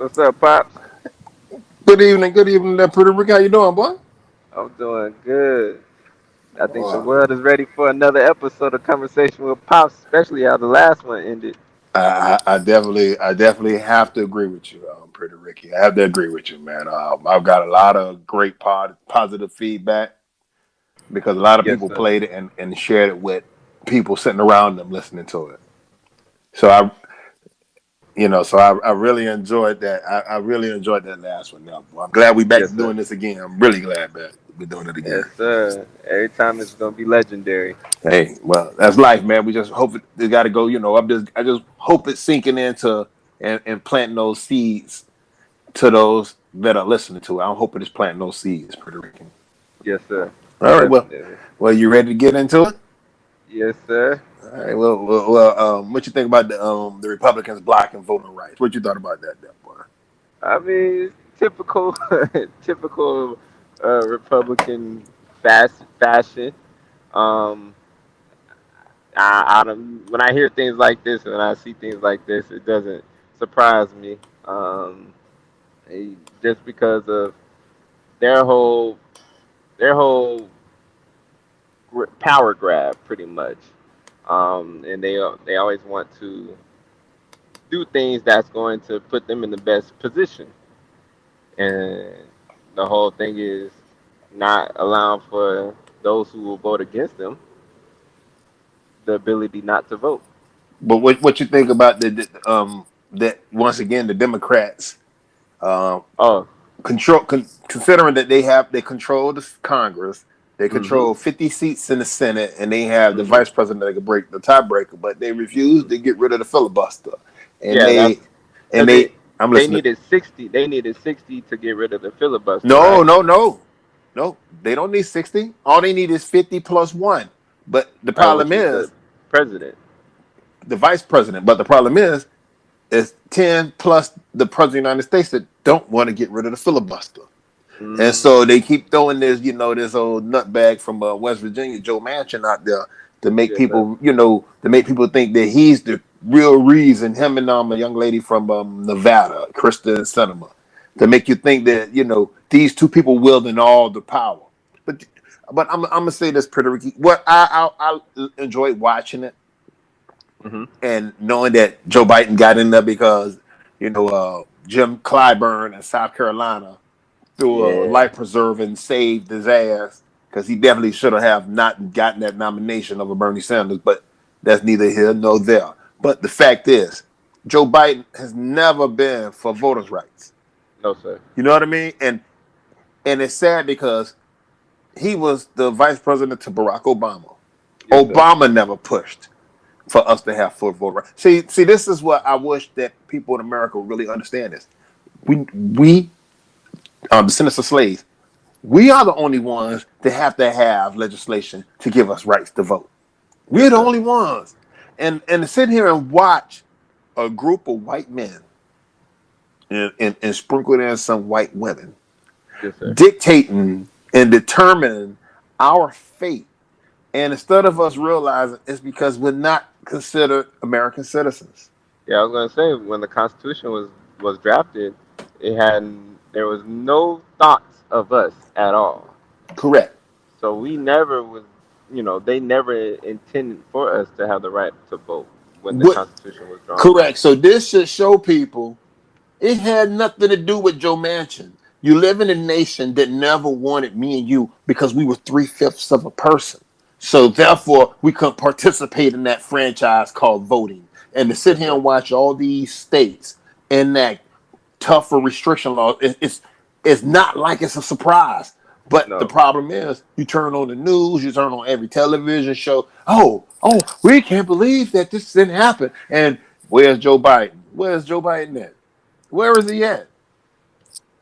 What's up, Pops? Good evening, there, Puerto Rico. How you doing, boy? I'm doing good. I think the Boy, world is ready for another episode of Conversation with Pops, especially how the last one ended. I definitely have to agree with you, Pretty Ricky. I have to agree with you, man. I've got a lot of great positive feedback because a lot of Yes, people sir. played it and shared it with people sitting around them listening to it. So I really enjoyed that. I really enjoyed that last one. Now, boy, I'm glad we back Yes, to sir. doing this again. I'm really glad that we're doing it Yes, again. sir. Every time it's gonna be legendary. Hey, well, that's life, man. We just hope it got to go. I just hope it's sinking into and planting those seeds to those that are listening to it. I'm hoping it's planting those seeds, Puerto Rican. Yes, sir. All right, Definitely. you ready to get into it? Yes, sir. All right, what you think about the Republicans blocking voting rights? What you thought about that boy? I mean, typical, typical Republican fashion. Um, I don't, when I hear things like this, when I see things like this, it doesn't surprise me. Um, just because of their whole their whole power grab, pretty much. And they always want to do things that's going to put them in the best position. And the whole thing is not allowing for those who will vote against them the ability not to vote. But what you think about that once again the Democrats um, Oh, considering that they control the Congress, they mm-hmm, control 50 seats in the Senate, and they have the mm-hmm. vice president that can break the tiebreaker, but they refuse to get rid of the filibuster, and Yeah, that's because I'm they listening. needed 60. They needed 60 to get rid of the filibuster, No, right? no, no, no. They don't need 60. All they need is 50 plus one. But the problem Which is the is president. the vice president. But the problem is 10 plus the president of the United States that don't want to get rid of the filibuster. And so Mm, they keep throwing this old nutbag from West Virginia, Joe Manchin, out there to make yes, sir. people think that he's the real reason. Him and a young lady from Nevada, Kristen Sinema, to make you think that these two people wielding all the power. But I'm gonna say this, pretty Ricky. What I enjoyed watching it Hmm. and knowing that Joe Biden got in there because Jim Clyburn in South Carolina threw a Yeah. life preserver and saved his ass because he definitely should have not gotten that nomination over Bernie Sanders. But that's neither here nor there. But the fact is, Joe Biden has never been for voters' rights. No, sir. You know what I mean? And it's sad because he was the vice president to Barack Obama. Yes, sir. Obama never pushed for us to have full voter rights. See, this is what I wish that people in America really understand this. We descendants of slaves, we are the only ones that have to have legislation to give us rights to vote. We're Yes, the sir. only ones. And to sit here and watch a group of white men and sprinkle in some white women Yes, sir. dictating and determining our fate. And instead of us realizing it's because we're not considered American citizens. Yeah, I was gonna say when the Constitution was drafted, it had there was no thoughts of us at all. Correct. So we never was, they never intended for us to have the right to vote when the But Constitution was drawn up. correct. So this should show people it had nothing to do with Joe Manchin. You live in a nation that never wanted me and you because we were 3/5 of a person. So therefore, we couldn't participate in that franchise called voting. And to sit Yes, here sir. and watch all these states enact tougher restriction laws, it's not like it's a surprise. But the No. problem is, you turn on the news, you turn on every television show. Oh, we can't believe that this didn't happen. And where's Joe Biden? Where's Joe Biden at? Where is he at?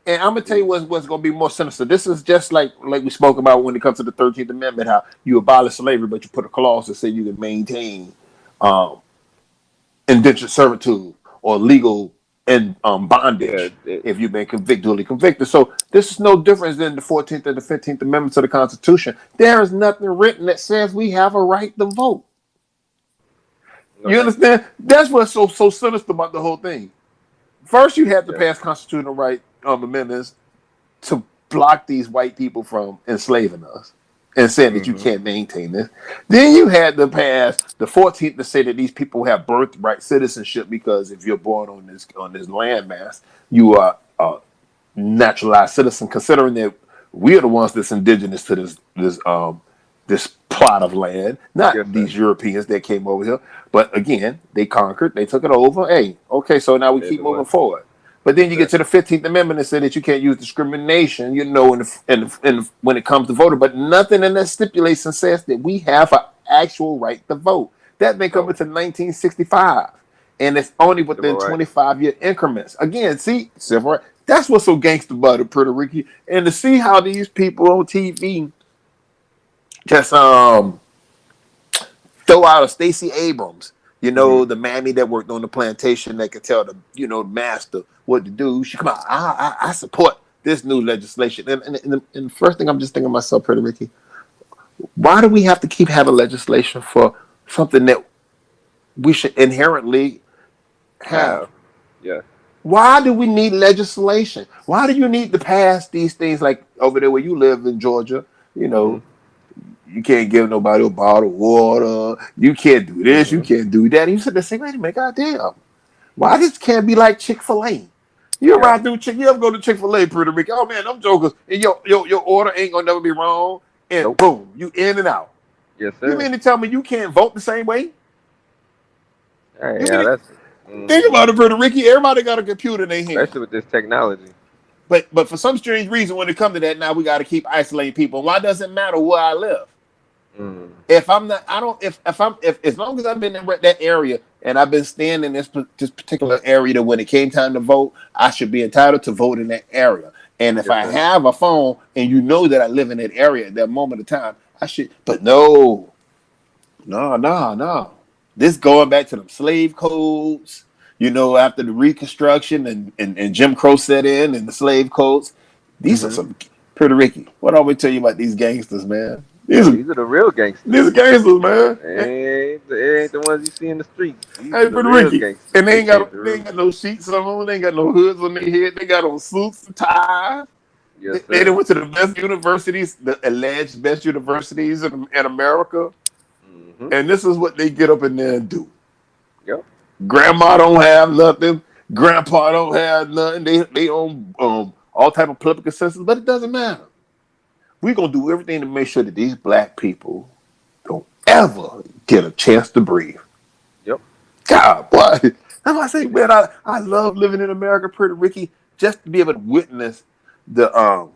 And I'm gonna tell you what's gonna be more sinister. This is just like we spoke about when it comes to the 13th Amendment, how you abolish slavery, but you put a clause that say you can maintain um, indentured servitude or legal and Yeah. bondage if you've been duly convicted. So this is no difference than the 14th and the 15th Amendment to the Constitution. There is nothing written that says we have a right to vote. No, You thank you. understand? That's what's so sinister about the whole thing. First, you have to Yeah. pass constitutional right amendments to block these white people from enslaving us and saying that you Mm-hmm. can't maintain this. Then you had to pass the 14th to say that these people have birthright citizenship because if you're born on this landmass, you are naturalized citizen, considering that we are the ones that's indigenous to this plot of land, not Yes, sir. these Europeans that came over here. But again, they conquered, they took it over. Hey, okay, so now we Yes, keep it was. moving forward. But Yes, then you get sir. to the 15th Amendment and say that you can't use discrimination, when it comes to voting. But nothing in that stipulation says that we have an actual right to vote. That may come No. into 1965, and it's only Civil within rights. 25-year increments. Again, see, civil rights. That's what's so gangster about it, Puerto Rico. And to see how these people on TV just throw out a Stacey Abrams, Mm-hmm. the mammy that worked on the plantation that could tell the master what to do. She come out, I support this new legislation. And the first thing I'm just thinking to myself, Puerto Rico, why do we have to keep having legislation for something that we should inherently have? Have. Yeah. Why do we need legislation? Why do you need to pass these things like over there where you live in Georgia? You Mm-hmm. know, you can't give nobody a bottle of water. You can't do this. You Mm-hmm. can't do that. And you sit there saying, wait a minute, goddamn. Why this can't be like Chick-fil-A? You Yeah. ride through you ever go to Chick-fil-A, Puerto Rico? Oh man, them jokers. And your order ain't gonna never be wrong. And Nope. boom, you in and out. Yes, You sir. mean to tell me you can't vote the same way? Hey, You yeah, mean to that's. think Mm-hmm. about it, Puerto Rico? Everybody got a computer in their hand. Especially with this technology. But for some strange reason, when it comes to that, now we got to keep isolating people. Why does it matter where I live? Mm. If I'm not, I don't. If as long as I've been in that area and I've been staying in this particular area, that when it came time to vote, I should be entitled to vote in that area. And if Yes, I sir. have a phone and you know that I live in that area at that moment of time, I should. But no, no. This going back to them slave codes, after the Reconstruction and Jim Crow set in and the slave codes. These are Mm-hmm. some Puerto Rican. What I always tell you about these gangsters, man. Oh, these are the real gangsters. These are gangsters, man. It ain't the ones you see in the streets. These are Hey, the Puerto real Rican. gangsters. And They came they through. ain't got no sheets on, they ain't got no hoods on their head, they got on suits and ties. Yes, They sir. done went to the best universities, the alleged best universities in America. Mm-hmm. And this is what they get up in there and do. Yep. Grandma don't have nothing. Grandpa don't have nothing. They own all type of political systems, but it doesn't matter. We're gonna do everything to make sure that these black people don't ever get a chance to breathe. Yep. God, boy. That's why I say, man, I love living in America, Puerto Ricky, just to be able to witness the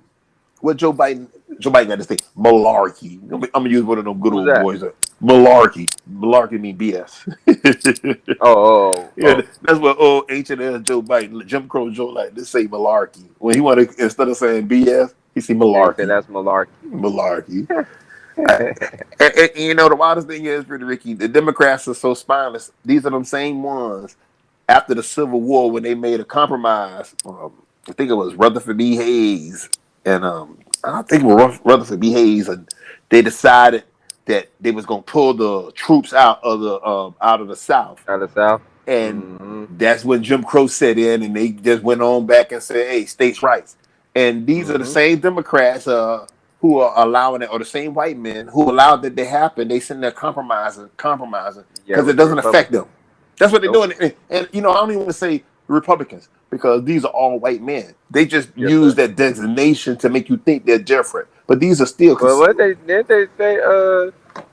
what Joe Biden got to say, malarkey. I'm gonna use one of them good Who's old that? boys. Malarkey. Malarkey mean BS. Yeah, Oh. that's what old H&S Joe Biden, Jim Crow Joe like to say malarkey. When he want to, instead of saying BS, he say Yeah, he said malarkey. that's malarkey. Malarkey. The wildest thing is, Puerto Ricky, the Democrats are so spineless. These are them same ones after the Civil War when they made a compromise. I think it was Rutherford B. Hayes, and I think it was Rutherford B. Hayes, and they decided that they was gonna pull the troops out of the South, Out of the South. and Mm-hmm. that's when Jim Crow set in, and they just went on back and said, "Hey, states' rights." And these are the Mm-hmm. same Democrats who are allowing it, or the same white men who allowed that to happen. They sitting there compromising Yeah, because it with the doesn't affect Republicans. them. That's what they're Nope. doing. And I don't even want to say Republicans because these are all white men. They just Yes, use sir. that designation to make you think they're different. But these are still Well, what considered. they didn't they say?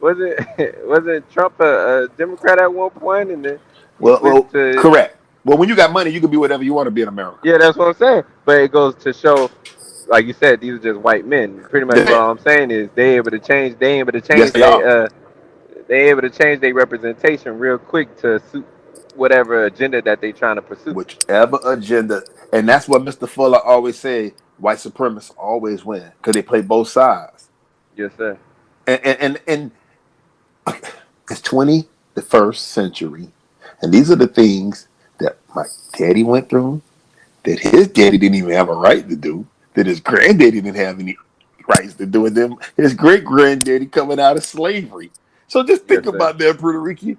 Was it wasn't Trump a Democrat at one point, and then he switched to. Correct. Well, when you got money, you can be whatever you want to be in America. Yeah, that's what I'm saying. But it goes to show, like you said, these are just white men. Pretty much what Yeah. I'm saying is they able to change. They able to Yes, change. they are. They able to change their representation real quick to suit whatever agenda that they trying to pursue. Whichever agenda, and that's what Mr. Fuller always say. White supremacists always win because they play both sides. Yes, sir. And it's 21st century, and these are the things that my daddy went through, that his daddy didn't even have a right to do, that his granddaddy didn't have any rights to do, and then his great granddaddy coming out of slavery. So just Yes, think sir. about that, Puerto Rico.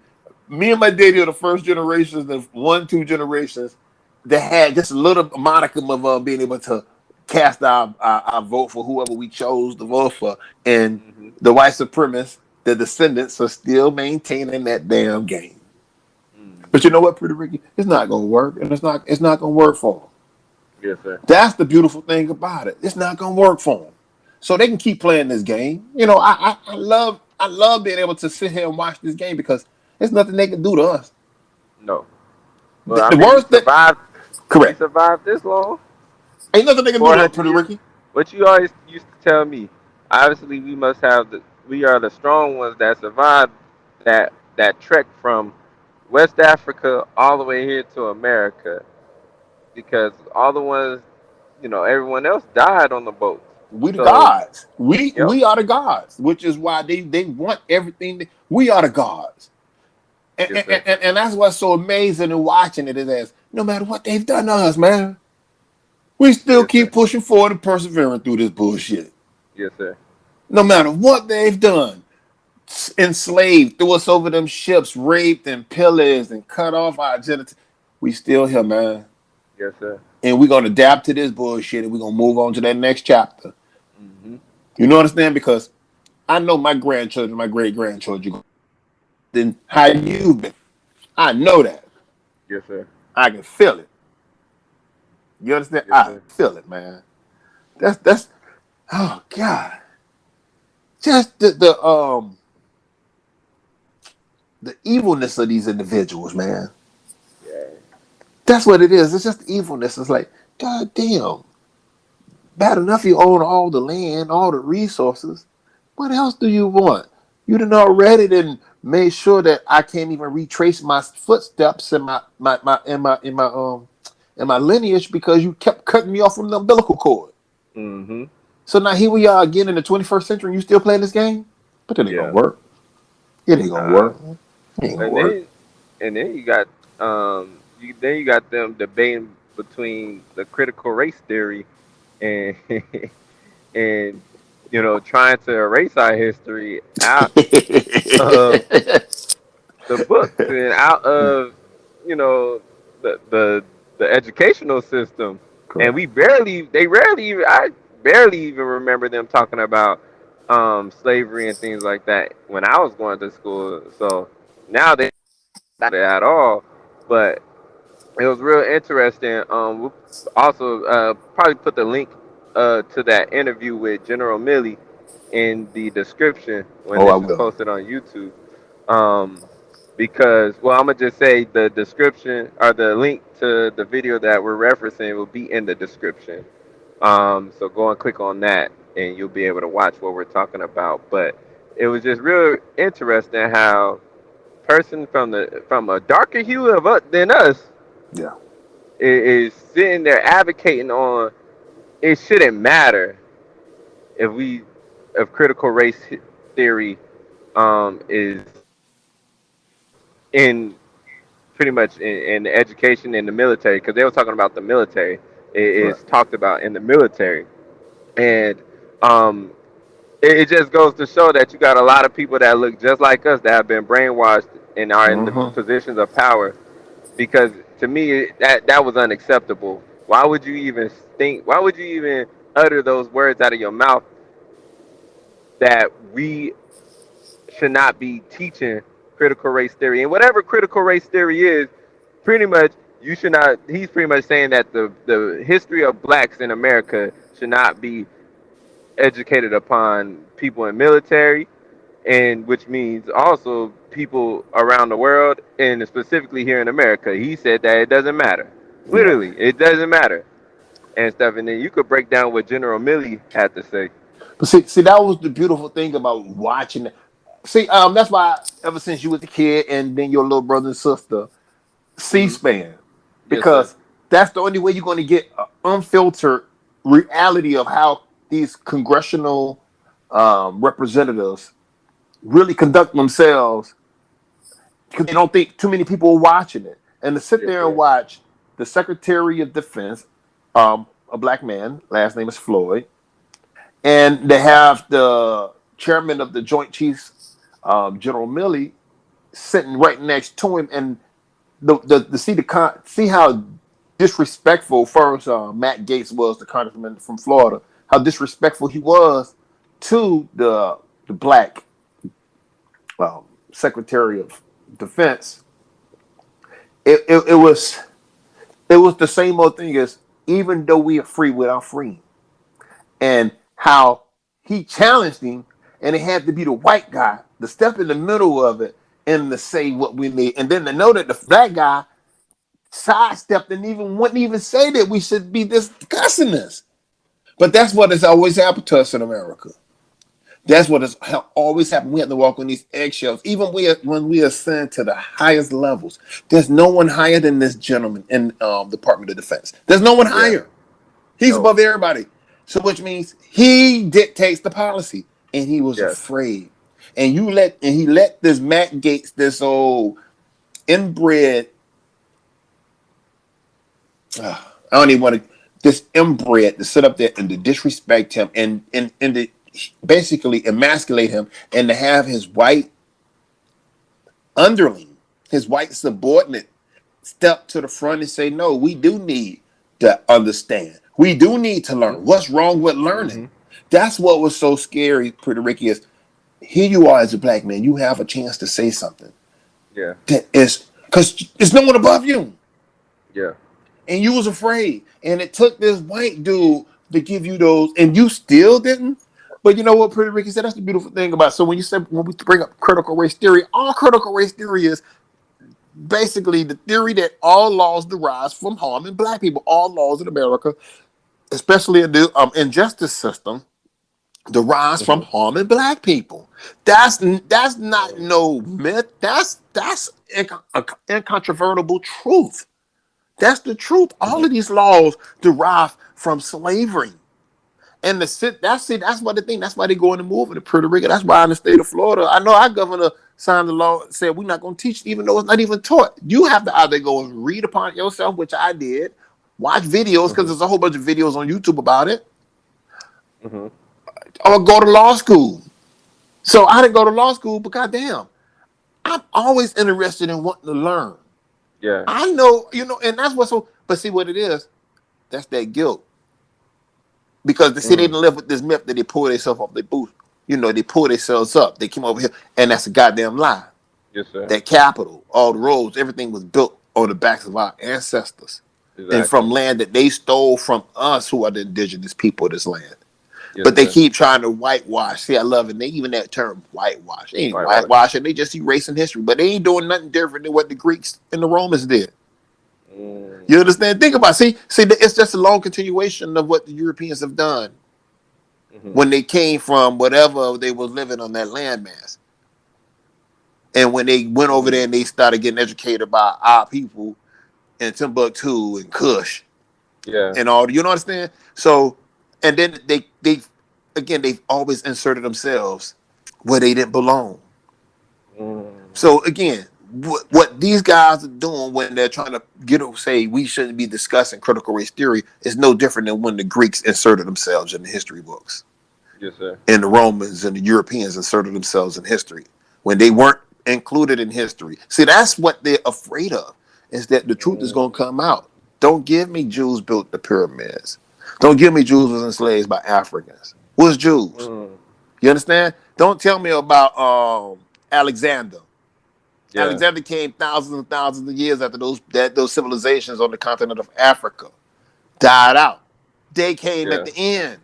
Me and my daddy are the first generations, the 1, 2 generations that had just a little modicum of being able to cast our vote for whoever we chose to vote for, and Mhm. the white supremacists, the descendants, are still maintaining that damn game. But you Mhm. know what, Pretty Ricky, it's not gonna work, and it's not gonna work for them. Yes, sir. That's the beautiful thing about it. It's not gonna work for them, so they can keep playing this game. I love being able to sit here and watch this game because there's nothing they can do to us. No. Well, The, I the mean, we worst that survived. We correct, survived this long. ain't nothing they can do to us, 400 Pretty years. Ricky. What you always used to tell me. Obviously, we must have the. We are the strong ones that survived that trek from West Africa all the way here to America, because all the ones, everyone else died on the boats. We the So, gods. We yep. we are the gods, which is why they want everything. We are the gods, and, Yes, and, sir. and, and that's what's so amazing in watching it is as no matter what they've done to us, man, we still Yes, sir. keep pushing forward and persevering through this bullshit. Yes, sir. No matter what they've done, enslaved, threw us over them ships, raped and pillaged and cut off our genitals, we still here, man. Yes, sir. And we're gonna adapt to this bullshit, and we're gonna move on to that next chapter. Mhm. You know what I'm saying? Because I know my grandchildren, my great grandchildren, than how you've been. I know that. Yes, sir. I can feel it. You understand? Yes, I sir. feel it, man. That's oh God. Just the evilness of these individuals, man. Yeah. That's what it is. It's just evilness. It's like, God damn. Bad enough you own all the land, all the resources. What else do you want? You done already done made sure that I can't even retrace my footsteps in my lineage because you kept cutting me off from the umbilical cord. Mhm. So now here we are again in the 21st century and you still playing this game? But it ain't gonna Yeah. work. It ain't gonna Nah. work. It ain't gonna And work. then you got you got them debating between the critical race theory and and trying to erase our history out of the books and out of you know the the the educational system. And Correct. they rarely even, I barely even remember them talking about slavery and things like that when I was going to school. So now they not at all. But it was real interesting. We'll also probably put the link to that interview with General Milley in the description when Oh, I this is will. posted on YouTube. Um, because, well, I'm gonna just say the description or the link to the video that we're referencing will be in the description. So go and click on that, and you'll be able to watch what we're talking about. But it was just real interesting how person from a darker hue than us Yeah. is sitting there advocating on it shouldn't matter if we if critical race theory is in pretty much in the education in the military, because they were talking about the military. It is Correct. talked about in the military, and um, it just goes to show that you got a lot of people that look just like us that have been brainwashed and are in the Mm-hmm. positions of power. Because to me, that was unacceptable. Why would you even think? Why would you even utter those words out of your mouth that we should not be teaching critical race theory? And whatever critical race theory is, pretty much you should not. He's pretty much saying that the history of blacks in America should not be educated upon people in military, and which means also people around the world, and specifically here in America. He said that it doesn't matter. Yeah. Literally, it doesn't matter and stuff. And then you could break down what General Milley had to say. But see, that was the beautiful thing about watching it. See, that's why ever since you was a kid and then your little brother and sister, Hmm. C-SPAN, Yes, sir. because that's the only way you're going to get an unfiltered reality of how these congressional representatives really conduct themselves because they don't think too many people are watching it. And to sit Yes, there and sir. watch the Secretary of Defense, a black man, last name is Floyd, and they have the chairman of the Joint Chiefs, General Milley, sitting right next to him, and see how disrespectful first Matt Gaetz was, the congressman from Florida, how disrespectful he was to the black Secretary of Defense. It was the same old thing as, even though we are free without freeing, and how he challenged him, and it had to be the white guy to step in the middle of it and to say what we need, and then to know that the black guy sidestepped and wouldn't even say that we should be discussing this. But that's what has always happened to us in America. That's what has always happened. We have to walk on these eggshells. Even when we ascend to the highest levels, there's no one higher than this gentleman in Department of Defense. There's no one higher. He's above everybody. So which means he dictates the policy. And he was afraid. And he let this Matt Gaetz, this old inbred, I don't even want to, this inbred, to sit up there and to disrespect him and to basically emasculate him, and to have his white underling, his white subordinate, step to the front and say, no, we do need to understand. We do need to learn. What's wrong with learning? That's what was so scary, Pretty Ricky, is here you are as a black man. You have a chance to say something. Yeah. That is, because there's no one above you. Yeah. And you was afraid. And it took this white dude to give you those, and you still didn't. But you know what, Pretty Ricky said? That's the beautiful thing about it. So when we bring up critical race theory, all critical race theory is basically the theory that all laws derive from harming black people. All laws in America, especially in the injustice system, derives from harming black people. That's not no myth. That's incontrovertible truth. That's the truth. All of these laws derive from slavery. And that's why the thing. That's why they go in the movement in Puerto Rico. That's why in the state of Florida, I know our governor signed the law, said we're not going to teach, even though it's not even taught. You have to either go and read upon it yourself, which I did, watch videos, because there's a whole bunch of videos on YouTube about it, or go to law school. So I didn't go to law school, but goddamn, I'm always interested in wanting to learn. Yeah. I know, and that's what's so. But see what it is. That's that guilt. Because they didn't live with this myth that they pull themselves off their boot. They pull themselves up. They came over here, and that's a goddamn lie. Yes, sir. That capital, all the roads, everything was built on the backs of our ancestors. Exactly. And from land that they stole from us, who are the indigenous people of this land. Yes, but they keep trying to whitewash. See, I love it. They even that term, whitewash. They ain't whitewashing. They just erasing history. But they ain't doing nothing different than what the Greeks and the Romans did. You understand? Think about it. See, it's just a long continuation of what the Europeans have done when they came from whatever they was living on that landmass. And when they went over there and they started getting educated by our people in Timbuktu and Kush. Yeah. And all, you understand? So, and then they've always inserted themselves where they didn't belong. So again, what these guys are doing when they're trying to say we shouldn't be discussing critical race theory is no different than when the Greeks inserted themselves in the history books. Yes, sir. And the Romans and the Europeans inserted themselves in history when they weren't included in history. See, that's what they're afraid of, is that the truth is going to come out. Don't give me Jews built the pyramids. Don't give me Jews was enslaved by Africans. What's Jews? You understand? Don't tell me about Alexander. Yeah. Alexander came thousands and thousands of years after those civilizations on the continent of Africa died out. They came at the end.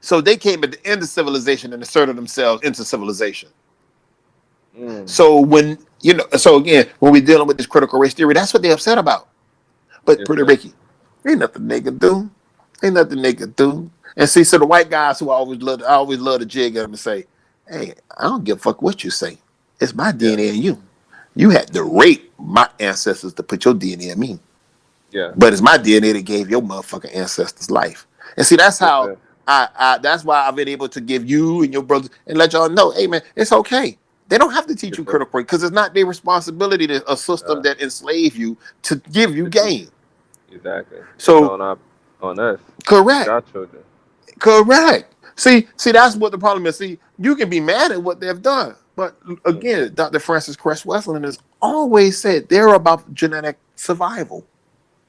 So they came at the end of civilization and inserted themselves into civilization. So when so again, when we're dealing with this critical race theory, that's what they're upset about. But Pretty Ricky, ain't nothing they can do. Ain't nothing they can do. And see, so the white guys who I always love to jig at them and say, hey, I don't give a fuck what you say. It's my DNA in you. You had to rape my ancestors to put your DNA in me. Yeah. But it's my DNA that gave your motherfucking ancestors life. And see, that's how that's why I've been able to give you and your brothers and let y'all know, hey man, it's okay. They don't have to teach you critical because it's not their responsibility to a system that enslave you to give you gain. Exactly. So on us. Correct. Our children. Correct. See, that's what the problem is. See, you can be mad at what they've done. But again, Dr. Francis Cress Wesleyan has always said they're about genetic survival.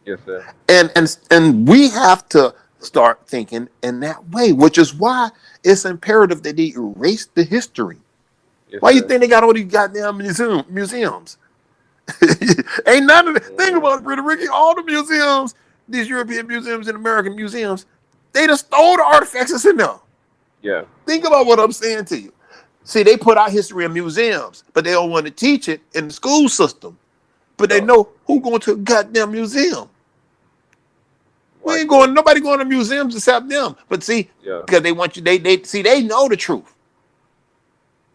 Yes, sir. And we have to start thinking in that way, which is why it's imperative that they erase the history. Yes, Why you sir. think they got all these goddamn museums? Ain't none of the think Mm, about it, Puerto Rico. All the museums, these European museums and American museums, they just stole the artifacts that's in there. yeah. Think about what I'm saying to you. See, they put our history in museums, but they don't want to teach it in the school system. But they No. know who going to a goddamn museum. We Watch ain't this. going. Nobody going to museums except them. But see, Yeah. because they want you. They see. They know the truth.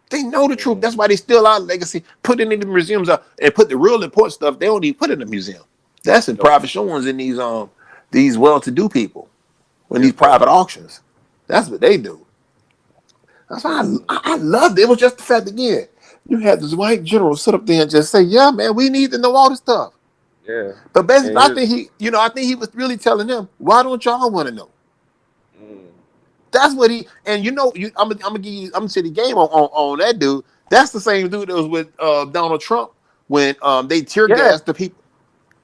They know the truth. Mm, That's why they steal our legacy, put it in the museums, and put the real important stuff. They don't even put in the museum. That's in nope. private showings in these well-to-do people, in these Yes, sir. private auctions. That's what they do. That's why Mm, I loved it. It was just the fact again. You had this white general sit up there and just say, "Yeah, man, we need to know all this stuff." yeah. But And basically, I here's. think I think he was really telling them, "Why don't y'all want to know?" Mm, That's what he and I'm gonna give you. I'm gonna say the game on that dude. That's the same dude that was with Donald Trump when they tear yeah. gassed the people.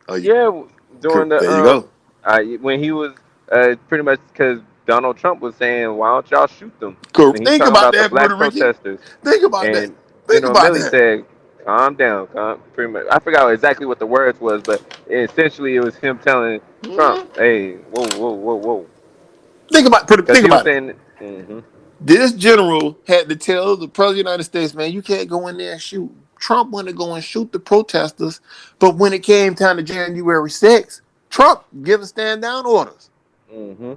Oh, Yeah. During the there you go. when he was pretty much because Donald Trump was saying, "Why don't y'all shoot them?" When he's Think talking about about the that, Puerto black Ricky. protesters, Think about that. and Think General about Milley that. said, "Calm down, calm." Pretty much, I forgot exactly what the words was, but essentially it was him telling Trump, Mhm. "Hey, whoa, whoa, whoa, whoa," because Think he was about it. saying, hmm This general had to tell the president of the United States, man, you can't go in there and shoot. Trump wanted to go and shoot the protesters, but when it came time to January 6th, Trump give a stand down orders. hmm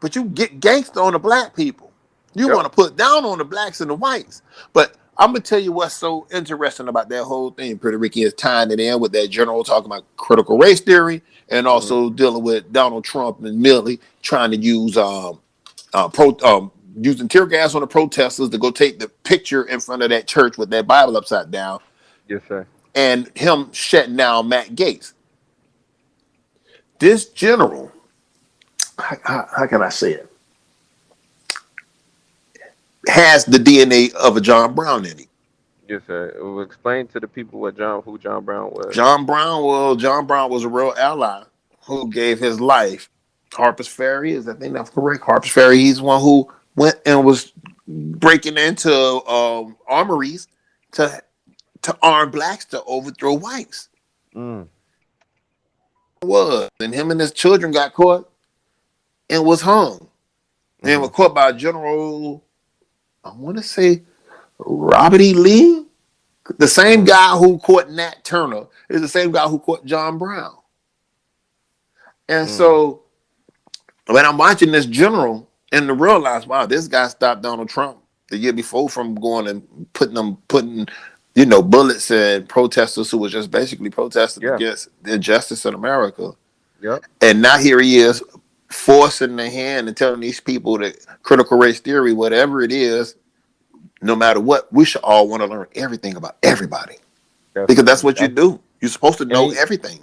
But you get gangster on the black people. You yep, want to put down on the blacks and the whites. But I'm gonna tell you what's so interesting about that whole thing. Puerto Rico is tying it in with that general talking about critical race theory and hmm also dealing with Donald Trump and Milley trying to use pro using tear gas on the protesters to go take the picture in front of that church with that Bible upside down, yes, sir, and him shutting down Matt Gaetz. This general, how can I say it, has the DNA of a John Brown in him. yes, sir. It will explain to the people who John Brown was. John Brown was a real ally who gave his life. Harpers Ferry, is I think that's correct. Harpers Ferry, he's one who went and was breaking into armories to arm blacks to overthrow whites. Mm, And him and his children got caught and was hung. And hmm was caught by General, I want to say Robert E. Lee. The same mm, guy who caught Nat Turner is the same guy who caught John Brown. And mm, so when I'm watching this general and to realize, wow, this guy stopped Donald Trump the year before from going and putting bullets in protesters who was just basically protesting yeah, against the injustice in America. yep, And now here he is forcing the hand and telling these people that critical race theory, whatever it is, no matter what, we should all want to learn everything about everybody. Because that's definitely, what you do. You're supposed to and know everything.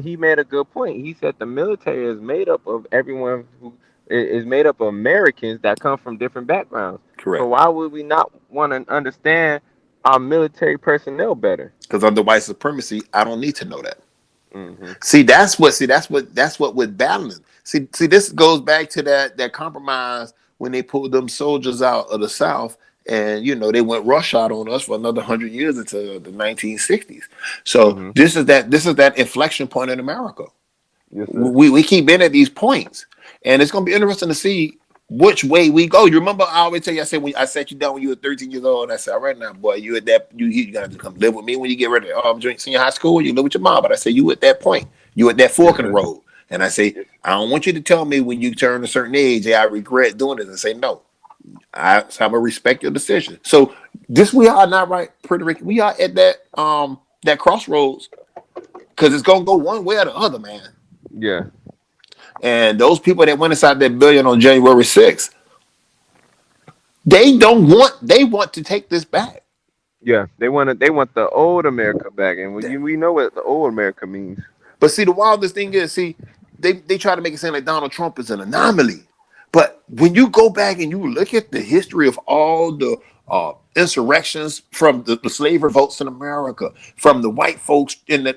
he made a good point. He said the military is made up of everyone who is made up of Americans that come from different backgrounds. So Correct. why would we not want to understand our military personnel better? Because under white supremacy, I don't need to know that. Hmm That's what we're battling. This goes back to that compromise when they pulled them soldiers out of the South, and they went roughshod on us for another 100 years into the 1960s. So hmm this is that inflection point in America. Yes, sir. We keep being at these points, and it's going to be interesting to see which way we go. You remember I always tell you, I said when I sat you down when you were 13 years old, and I said, all right now, boy, you got to come live with me when you get ready to join senior high school. You live with your mom, but I said you at that point, you at that Yes, fork in the sir. road, and I say Yes, I don't want you to tell me when you turn a certain age, hey, I regret doing this, and say no. So I'm gonna respect your decision. So this we are not right, Puerto Rico. We are at that crossroads because it's gonna go one way or the other, man. yeah, And those people that went inside that billion on January 6th, they want to take this back. yeah. They want the old America back, and we know what the old America means. But see, the wildest thing is, they try to make it seem like Donald Trump is an anomaly. But when you go back and you look at the history of all the insurrections from the slave revolts in America, from the white folks in the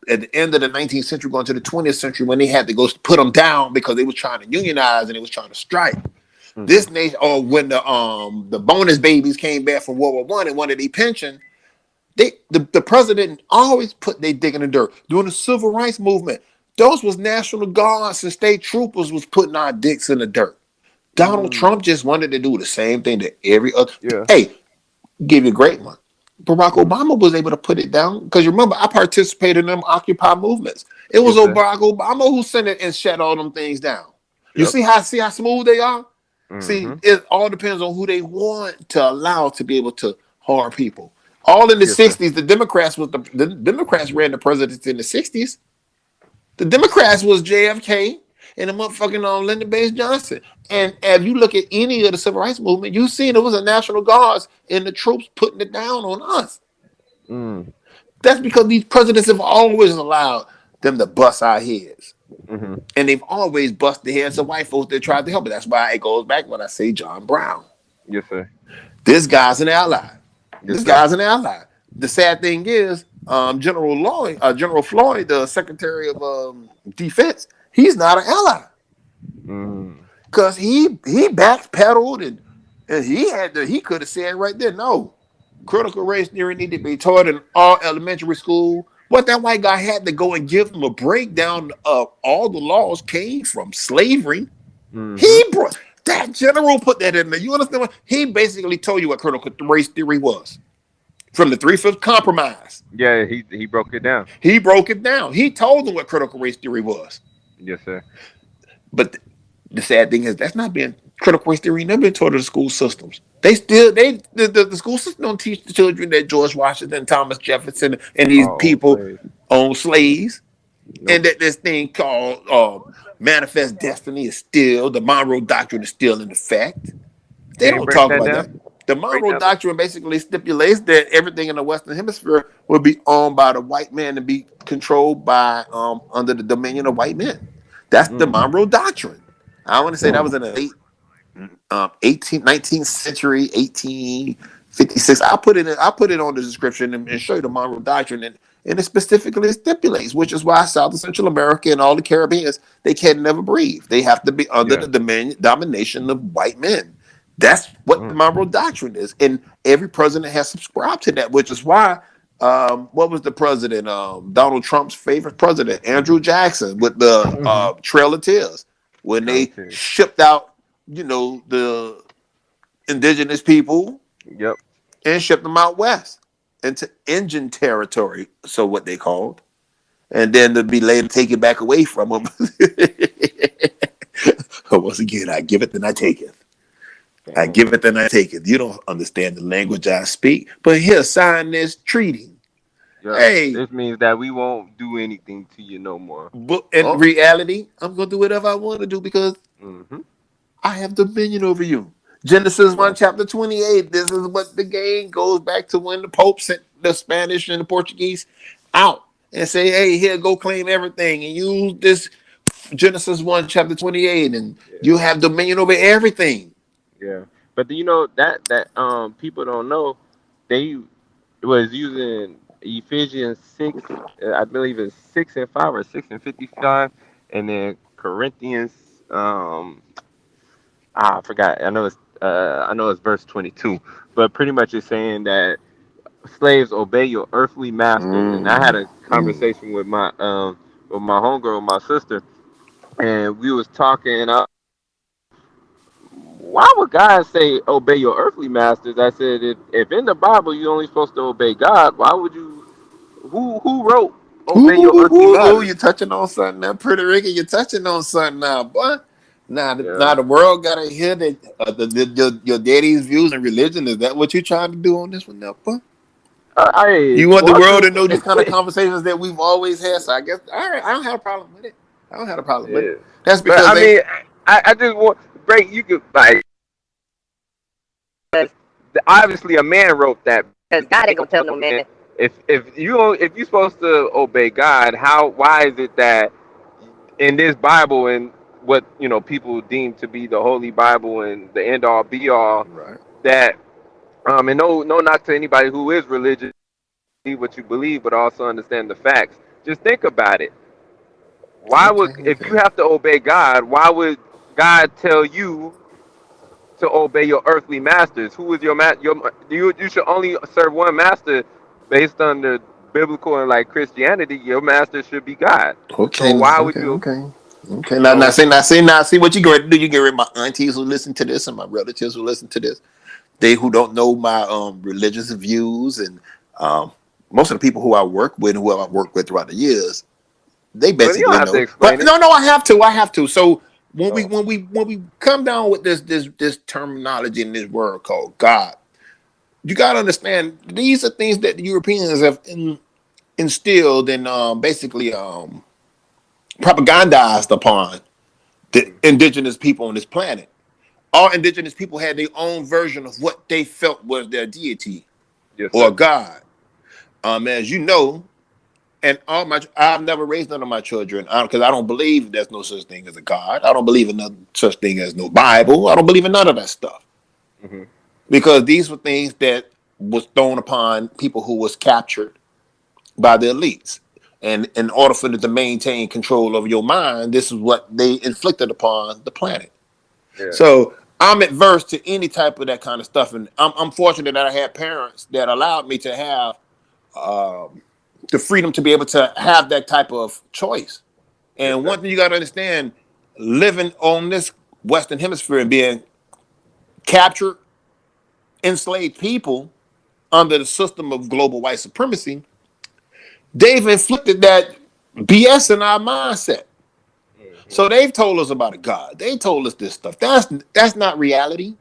at the end of the 19th century going to the 20th century when they had to go put them down because they was trying to unionize and they was trying to strike. Mm-hmm. This nation, or when the bonus babies came back from World War I and wanted their pension, the president always put their dick in the dirt. During the civil rights movement, those was National Guards and state troopers was putting our dicks in the dirt. Donald Trump Mm. just wanted to do the same thing that every other. Yeah. Hey, give you a great one. Barack Mm. Obama was able to put it down because remember I participated in them Occupy movements. It was Yes, sir. Barack Obama who sent it and shut all them things down. You Yep. see how smooth they are. See, Mm-hmm. it all depends on who they want to allow to be able to harm people. All in the Yes, sir. '60s, the Democrats ran the presidency in the '60s. The Democrats was JFK and the motherfucking Lyndon Baines Johnson. And if you look at any of the civil rights movement, you see there was a National Guards and the troops putting it down on us. Mm. That's because these presidents have always allowed them to bust our heads. Mm-hmm. And they've always busted the heads of white folks that tried to help. It. That's why it goes back when I say John Brown. Yes, sir. This guy's an ally. Yes, This sir. guy's an ally. The sad thing is, General Floyd, the Secretary of Defense, he's not an ally Mm. because he backpedaled and he could have said right there, no, critical race theory need to be taught in all elementary school. But that white guy had to go and give him a breakdown of all the laws came from slavery. Mm-hmm. He brought that general put that in there. You understand what he basically told you what critical race theory was from the Three-Fifths Compromise. Yeah, he broke it down. He broke it down. He told them what critical race theory was. Yes, sir. But the sad thing is that's not being critical race theory never been taught in the school systems. The school system don't teach the children that George Washington, Thomas Jefferson, and these Oh, people slave. owned slaves, and Nope. that this thing called manifest destiny is still the Monroe Doctrine is still in effect. They Can you don't break talk that about that. down? The Break Monroe down the. Doctrine basically stipulates that everything in the Western Hemisphere will be owned by the white man and be controlled by under the dominion of white men. That's the Mm. Monroe Doctrine. I want to say that was in the late 18th, 19th century, 1856. I'll put it on the description and show you the Monroe Doctrine, and it specifically stipulates, which is why South and Central America and all the Caribbeans they can never breathe. They have to be under Yeah. the domination of white men. That's what the Mm. Monroe Doctrine is, and every president has subscribed to that, which is why. What was the president? Donald Trump's favorite president, Andrew Jackson, with the Mm-hmm. Trail of Tears, when they Relative. shipped out, the indigenous people Yep. and shipped them out west into Indian territory, so what they called, and then to be later taken back away from them. Once again, I give it, then I take it. I Damn. give it, then I take it. You don't understand the language I speak, but here, sign this treaty. Yep. Hey, This means that we won't do anything to you no more. but in Oh. reality, I'm gonna do whatever I want to do because Mm-hmm. I have dominion over you. Genesis 1, Yeah. chapter 28. This is what the game goes back to when the Pope sent the Spanish and the Portuguese out and say, hey, here, go claim everything and use this Genesis 1, chapter 28, and Yeah. you have dominion over everything. Yeah. But you know that people don't know they was using Ephesians 6, I believe it's 6:5 or 6:55, and then Corinthians, I forgot. I know it's verse 22, but pretty much it's saying that slaves obey your earthly masters. And I had Mm, a mm. conversation with my homegirl, my sister, and we was talking. Why would God say obey your earthly masters? I said if in the Bible you're only supposed to obey God, why would you? Who wrote obey your earthly Ooh, masters? you're touching on something now, pretty Ricky. You're touching on something now, boy. Now Yeah. the world gotta hear that your daddy's views and religion. Is that what you're trying to do on this one, now, boy? I You want the want world to. to know these kind of conversations that we've always had. So I guess all right, I don't have a problem with it. I don't have a problem with it. Yeah. That's But because I they mean, I just want break. You could like obviously a man wrote that because God ain't gonna tell no man if you're supposed to obey God, how why is it that in this Bible and what people deem to be the Holy Bible and the end all be all right. that And no knock to anybody who is religious, believe what you believe, but also understand the facts. Just think about it. Why would, Okay, if you okay. have to obey God, why would God tell you to obey your earthly masters? Who is your master? You should only serve one master based on the biblical and like Christianity. Your master should be God. Okay, So why would okay, you, okay. Okay, you know? now, see what you get ready to do. You get rid of my aunties who listen to this and my relatives who listen to this. They who don't know my religious views and um, most of the people who I work with, who I've worked with throughout the years, they Well, you don't basically have to know. But explain it. no, I have to. So Oh, when we come down with this terminology in this word called God, you got to understand these are things that the Europeans have instilled and basically propagandized upon the mm, indigenous people on this planet. All indigenous people had their own version of what they felt was their deity yes, or sir. God. As you know, and I've never raised none of my children because I don't believe there's no such thing as a God. I don't believe in no such thing as no Bible. I don't believe in none of that stuff Hmm. because these were things that was thrown upon people who was captured by the elites. And in order for them to maintain control over your mind, this is what they inflicted upon the planet. Yeah, So I'm adverse to any type of that kind of stuff. And I'm fortunate that I had parents that allowed me to have the freedom to be able to have that type of choice. yes, And sir. one thing you got to understand, living on this Western Hemisphere and being captured, enslaved people under the system of global white supremacy, they've inflicted that BS in our mindset. Hmm. So they've told us about a God. They told us this stuff. That's not reality.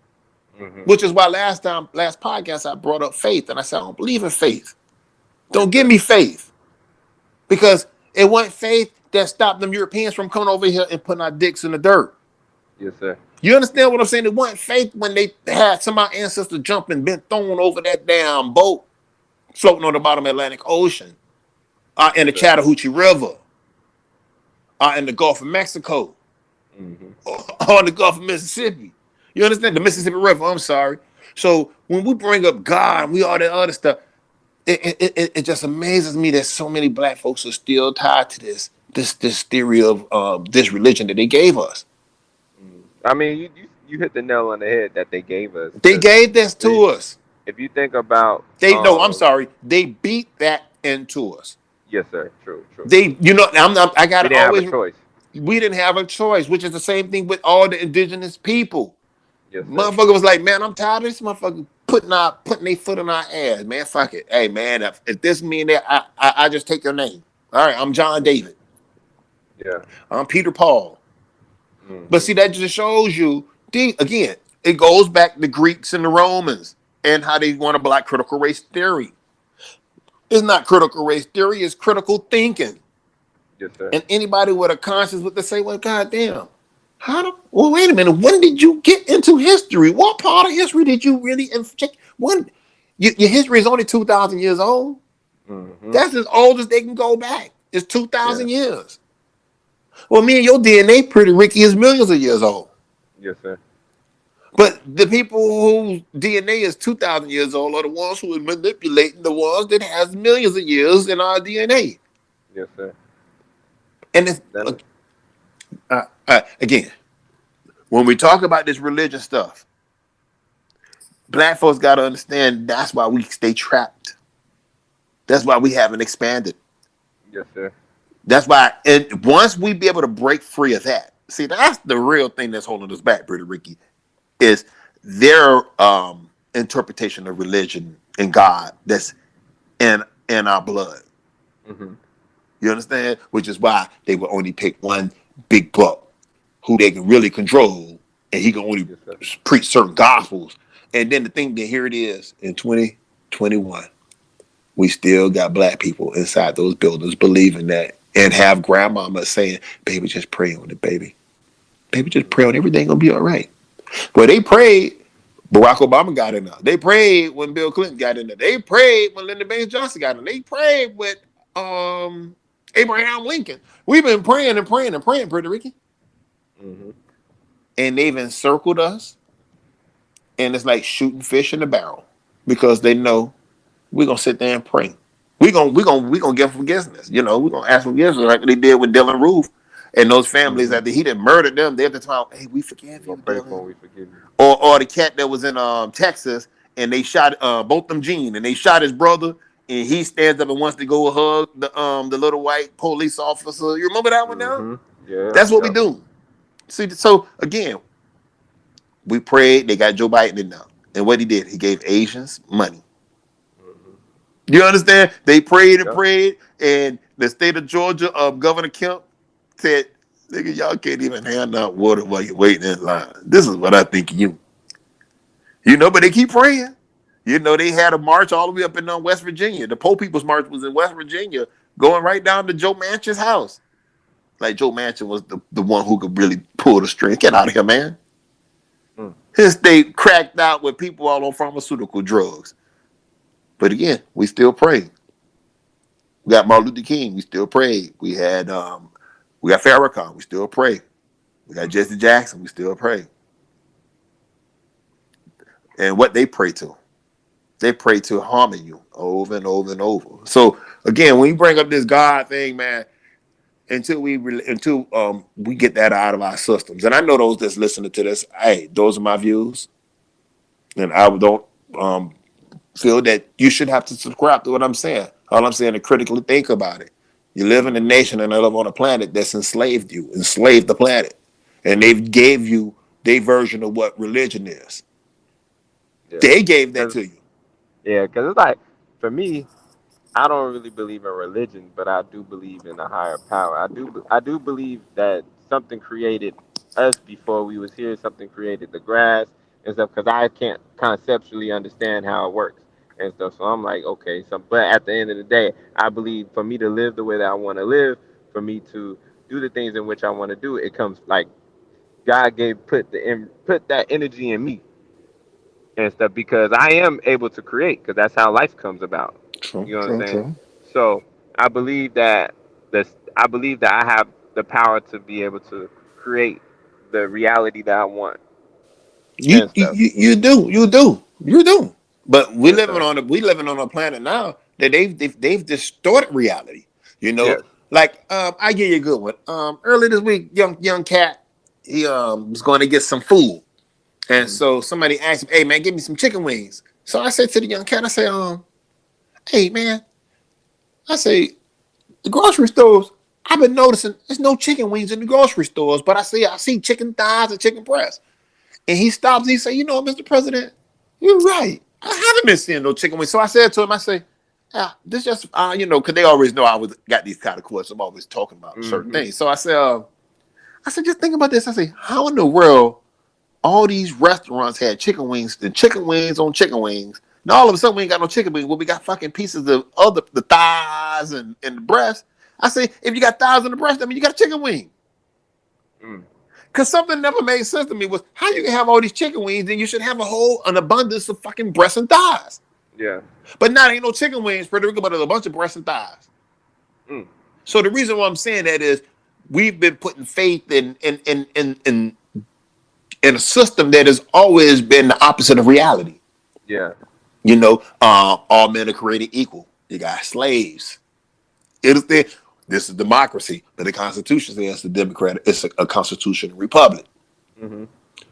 Hmm. Which is why last podcast, I brought up faith, and I said I don't believe in faith. Yes, Don't give sir. me faith because it wasn't faith that stopped them Europeans from coming over here and putting our dicks in the dirt. Yes, sir. You understand what I'm saying? It wasn't faith when they had some of our ancestors jumping, been thrown over that damn boat floating on the bottom of the Atlantic Ocean, in Yes, the sir. Chattahoochee River, in the Gulf of Mexico, Hmm. or in the Gulf of Mississippi. You understand? The Mississippi River, I'm sorry. So when we bring up God and we all that other stuff, it just amazes me that so many black folks are still tied to this theory of this religion that they gave us. I mean, you hit the nail on the head that they gave us They because gave this to us. if you think about, They no, I'm sorry. They beat that into us. yes, sir. True, true. They, I'm not. I We gotta didn't have a always. choice. We didn't have a choice, which is the same thing with all the indigenous people. Yes, sir. Motherfucker was like, man, I'm tired of this motherfucker putting their foot in our ass, man. Fuck it. Hey, man, if this mean that, I just take your name. All right, I'm John David. Yeah. I'm Peter Paul. But Hmm. see, that just shows you, again, it goes back to the Greeks and the Romans and how they want to black critical race theory. It's not critical race theory, it's critical thinking. Yes, sir. And anybody with a conscience would say, well, goddamn, well, wait a minute, when did you get into history? What part of history did you really infect? Your history is only 2,000 years old. Hmm. That's as old as they can go back. It's Yeah. 2,000 years. Well, me and your DNA, pretty Ricky, is millions of years old. Yes, sir. But the people whose DNA is 2,000 years old are the ones who are manipulating the ones that has millions of years in our DNA. Yes, sir. And it's, That is, again, when we talk about this religion stuff, black folks got to understand that's why we stay trapped. That's why we haven't expanded. yes, sir. That's why, and once we be able to break free of that, see, that's the real thing that's holding us back, Pretty Ricky, is their interpretation of religion and God that's in our blood. Hmm. You understand? Which is why they would only pick one big buck who they can really control, and he can only Yes, sir. preach certain gospels. And then the thing that here it is in 2021, we still got black people inside those buildings believing that and have grandmama saying, baby, just pray on it, baby. Baby, just pray on it. Everything gonna be all right. Well, they prayed. Barack Obama got in there. They prayed when Bill Clinton got in there. They prayed when Lyndon Baines Johnson got in there. They prayed with Abraham Lincoln. We've been praying and praying and praying, Puerto Rican. Hmm. And they've encircled us. And it's like shooting fish in a barrel. because they know we're gonna sit there and pray. We gonna give forgiveness. You know, we're gonna ask forgiveness like they did with Dylan Roof and those families Mm-hmm. after he didn't murder them. They at the time, hey, we We're forgive gonna you, pray for Dylan. him. We forgive you. Or the cat that was in Texas and they shot both them Gene and they shot his brother and he stands up and wants to go hug the little white police officer. You remember that one now? Mm-hmm. Yeah. That's what we Yep. do. See, so again, we prayed. They got Joe Biden in now, and what he did, he gave Asians money. Mm-hmm. You understand? They prayed and Yep. prayed, and the state of Georgia, Governor Kemp said, "Nigga, y'all can't even hand out water while you're waiting in line. This is what I think of you." You know, but they keep praying. You know, they had a march all the way up in West Virginia. The Poor People's March was in West Virginia, going right down to Joe Manchin's house. Like Joe Manchin was the one who could really pull the string. Get out of here, man. Mm. His state cracked out with people all on pharmaceutical drugs. But again, we still pray. We got Martin Luther King, we still pray. We got Farrakhan, we still pray. We got Mm-hmm. Jesse Jackson, we still pray. And what they pray to? They pray to harming you over and over and over. So again, when you bring up this God thing, man, until we get that out of our systems, and I know those that's listening to this, hey, those are my views, and I don't um, feel that you should have to subscribe to what I'm saying. All I'm saying is critically think about it. You live in a Mm-hmm. nation and I live on a planet that's enslaved you, enslaved the planet, and they gave you their version of what religion is. Yeah. They gave that Cause to you. yeah, cause it's like for me, I don't really believe in religion, but I do believe in a higher power. I do believe that something created us before we was here. Something created the grass and stuff. Because I can't conceptually understand how it works and stuff. So I'm like, okay. So, but at the end of the day, I believe for me to live the way that I want to live, for me to do the things in which I want to do, it comes like God gave put that energy in me and stuff because I am able to create because that's how life comes about. True, You know what I'm true, saying? true. So I believe that I believe that I have the power to be able to create the reality that I want You, and stuff you do, you do. But and stuff. we living on a planet now that they've distorted reality. You know, Yes. like I give you a good one. Earlier this week, young cat, he was going to get some food, and Hmm. so somebody asked him, "Hey man, give me some chicken wings." So I said to the young cat, I say, "Hey man," I say, "the grocery stores. I've been noticing there's no chicken wings in the grocery stores, but I see chicken thighs and chicken breasts." And he stops and he say, "You know, Mr. President, you're right. I haven't been seeing no chicken wings." So I said to him, I say, this just because they always know I was got these kind of questions. I'm always talking about certain Hmm. things. So I said, just think about this. I say, how in the world all these restaurants had chicken wings and chicken wings on chicken wings? Now all of a sudden we ain't got no chicken wings. Well, we got fucking pieces of other the thighs and the breast. I say, if you got thighs and the breast, I mean you got a chicken wing. Mm. Because something never made sense to me was how you can have all these chicken wings and you should have an abundance of fucking breasts and thighs. Yeah. But now there ain't no chicken wings, Puerto Rico, but there's a bunch of breasts and thighs. Mm. So the reason why I'm saying that is we've been putting faith in a system that has always been the opposite of reality. Yeah. You know, all men are created equal. You got slaves. It is the This is democracy, but the Constitution says it's a constitutional republic. Hmm.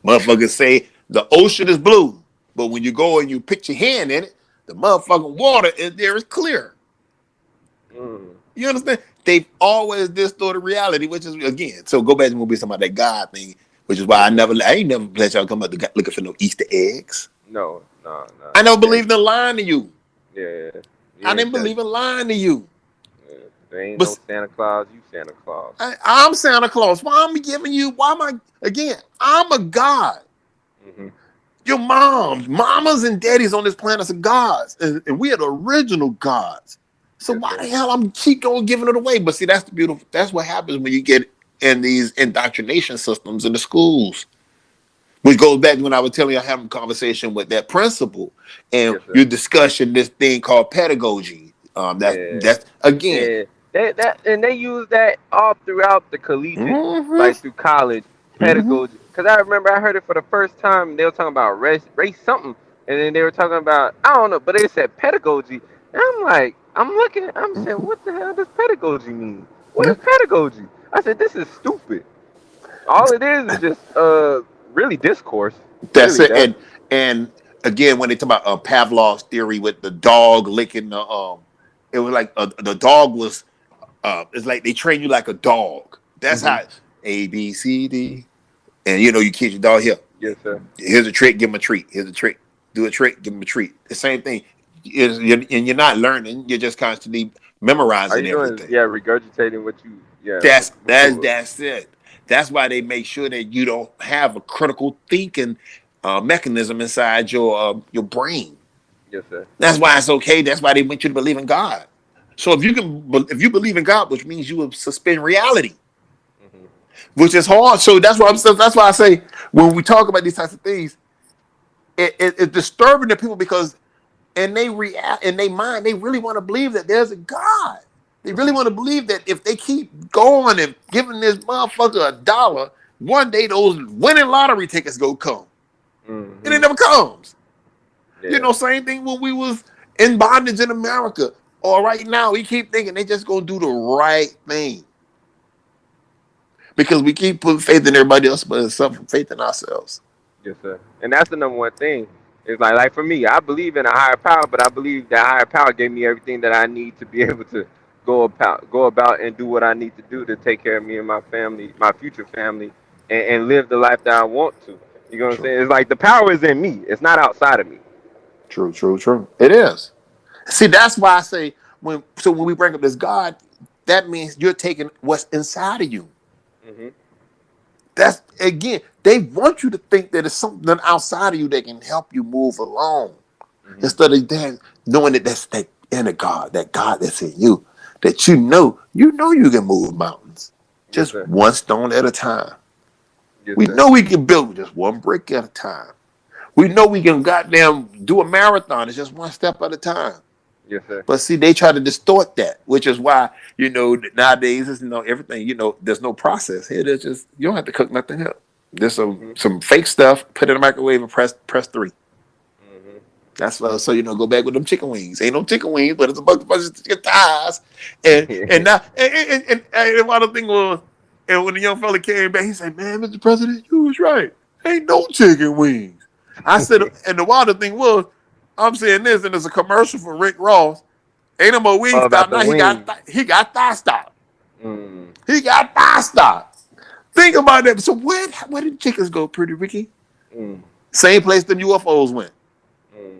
Motherfuckers say the ocean is blue, but when you go and you put your hand in it, the motherfucking water is there is clear. Mm. You understand? They've always distorted reality, which is again. So go back and we'll be talking about that God thing, which is why Hmm. I ain't never let y'all come up looking for no Easter eggs. No. No. No. I never Yeah. believed in lying to you. Yeah. You I didn't ain't that. believe in lying to you. There ain't no But Santa Claus. You Santa Claus. I'm Santa Claus. Why am I giving you? Why am I again? I'm a God. Hmm. Your mamas and daddies on this planet are gods, and we are the original gods. So Yes, why sir. the hell I'm keep going giving it away? But see, that's the beautiful. That's what happens when you get in these indoctrination systems in the schools. Which goes back to when I was telling you I having a conversation with that principal, and Yes, sir. you're discussing this thing called pedagogy. Yeah. That's again. Yeah, they use that all throughout the collegiate, Mm-hmm, like through college mm-hmm. pedagogy. Cause I remember I heard it for the first time. They were talking about race something. And then they were talking about, I don't know, but they said pedagogy. And I'm like, I'm looking, I'm saying, Mhm. what the hell does pedagogy mean? What Yeah, is pedagogy? I said, this is stupid. All it is just really discourse. that's Really, it. that's And again, when they talk about Pavlov's theory with the dog licking it was like the dog was it's like they train you like a dog. That's hmm how ABCD, and you teach your dog here. yes, sir. Here's a trick, give him a treat. Here's a trick, do a trick, give him a treat. The same thing. And you're not learning. You're just constantly All memorizing you doing is everything. regurgitating what you That's what that's you that's it. That's why they make sure that you don't have a critical thinking mechanism inside your brain. yes, sir. That's why it's okay. That's why they want you to believe in God. So if you believe in God, which means you will suspend reality, hmm which is hard. So that's why I say when we talk about these types of things, it's disturbing to people because in their mind they really want to believe that there's a God. They really hmm want to believe that if they keep going and giving this motherfucker $1, one day those winning lottery tickets go come, and it hmm never comes. Yeah, Same thing when we was in bondage in America. Or right now, we keep thinking they just gonna do the right thing because we keep putting faith in everybody else, but it's some faith in ourselves. yes, sir. And that's the number one thing. It's like for me, I believe in a higher power, but I believe that higher power gave me everything that I need to be able to go about and do what I need to do to take care of me and my family, my future family, and live the life that I want to. You know what I'm True, saying? It's like the power is in me. It's not outside of me. true, true, true. It is. See, that's why I say when we bring up this God, that means you're taking what's inside of you. hmm That's again, they want you to think that it's something outside of you that can help you move along. hmm Instead of that, knowing that that's that inner God, that God that's in you, that you know you can move mountains. Yes, Just sir. one stone at a time. Yes, We sir. know we can build just one brick at a time. We know we can goddamn do a marathon. It's just one step at a time. Yes, sir. But see, they try to distort that, which is why nowadays is everything. There's no process here. There's just you don't have to cook nothing else. There's some hmm some fake stuff. Put it in the microwave and press three. hmm That's so go back with them chicken wings. Ain't no chicken wings, but it's a bunch of chicken thighs. And now and one other thing was, and when the young fella came back, he said, "Man, Mr. President, you was right. Ain't no chicken wings." I said, and the wilder thing was, I'm saying this, and there's a commercial for Rick Ross. Ain't no more wing All about stop. the Now wings. he got thigh stop. Mm. He got thigh stop. Think about that. So where did chickens go, Pretty Ricky? Mm. Same place them UFOs went. Mm.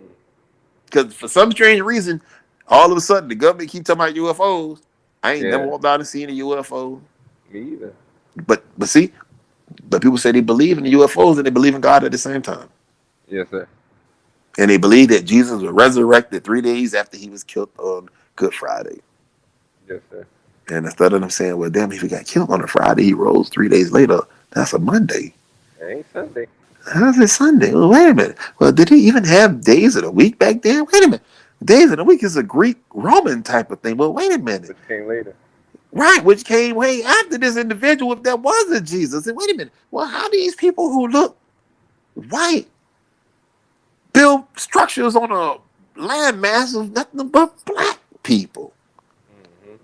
Because for some strange reason, all of a sudden the government keep talking about UFOs. I ain't never Yeah, walked out and seen a UFO. me either. But see, but people say they believe in the UFOs and they believe in God at the same time. Yes, sir. And they believe that Jesus was resurrected 3 days after he was killed on Good Friday. Yes, sir. And instead of them saying, well, damn, if he got killed on a Friday, he rose 3 days later. That's a Monday. It ain't Sunday. How's it Sunday? Well, wait a minute. Well, did he even have days of the week back then? Wait a minute. Days of the week is a Greek Roman type of thing. Well, wait a minute. Which came later. Right, which came way after this individual, if that was a Jesus. And wait a minute. Well, how these people who look white build structures on a landmass of nothing but black people? hmm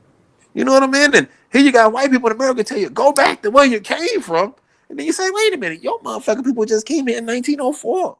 You know what I mean? And here you got white people in America tell you, go back to where you came from. And then you say, wait a minute, your motherfucking people just came here in 1904.